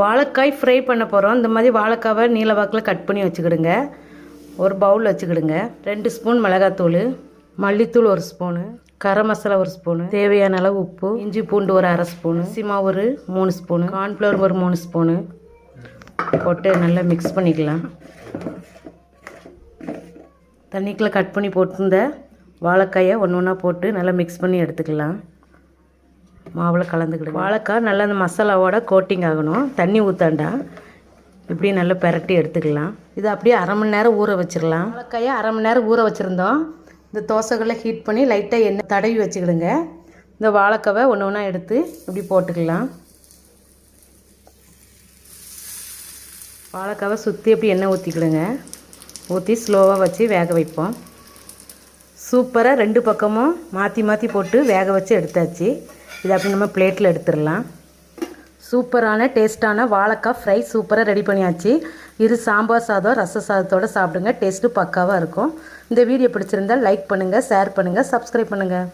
வாழைக்காய் ஃப்ரை பண்ண போகிறோம். இந்த மாதிரி வாழைக்காவை நீல வாக்கில் கட் பண்ணி வச்சுக்கிடுங்க. ஒரு பவுல் வச்சுக்கிடுங்க. 2 ஸ்பூன் மிளகாத்தூள், மல்லித்தூள் 1 ஸ்பூனு, கரம் மசாலா 1 ஸ்பூனு, தேவையான அளவு உப்பு, இஞ்சி பூண்டு ஒரு 1/2 ஸ்பூனு, அரிசிமா ஒரு 3 ஸ்பூனு, கார்ன்ஃப்ளவர் ஒரு 3 ஸ்பூனு போட்டு நல்லா மிக்ஸ் பண்ணிக்கலாம். தண்ணிக்குள்ளே கட் பண்ணி போட்டிருந்த வாழைக்காயை ஒன்று ஒன்றா போட்டு நல்லா மிக்ஸ் பண்ணி எடுத்துக்கலாம். மாவில் கலந்துக்கிடுங்க. வாழைக்காய் நல்லா அந்த மசாலாவோட கோட்டிங் ஆகணும். தண்ணி ஊற்றாண்டா இப்படி நல்லா பெரட்டி எடுத்துக்கலாம். இது அப்படியே 1/2 மணி நேரம் ஊற வச்சிடலாம். வாழைக்காயை 1/2 மணி நேரம் ஊற வச்சுருந்தோம். இந்த தோசைகளை ஹீட் பண்ணி லைட்டாக எண்ணெய் தடவி வச்சுக்கிடுங்க. இந்த வாழைக்காவை ஒன்று ஒன்றா எடுத்து இப்படி போட்டுக்கலாம். வாழைக்காவை சுற்றி அப்படி எண்ணெய் ஊற்றிக்கிடுங்க. ஊற்றி ஸ்லோவாக வச்சு வேக வைப்போம். சூப்பராக 2 பக்கமும் மாற்றி மாற்றி போட்டு வேக வச்சு எடுத்தாச்சு. இதை அப்படி நம்ம பிளேட்டில் எடுத்துடலாம். சூப்பரான டேஸ்ட்டான வாழைக்காய் ஃப்ரை சூப்பராக ரெடி பண்ணியாச்சு. இது சாம்பார் சாதம் ரச சாதத்தோடு சாப்பிடுங்க. டேஸ்ட்டு பக்காவாக இருக்கும். இந்த வீடியோ பிடிச்சிருந்தால் லைக் பண்ணுங்கள், ஷேர் பண்ணுங்கள், சப்ஸ்கிரைப் பண்ணுங்கள்.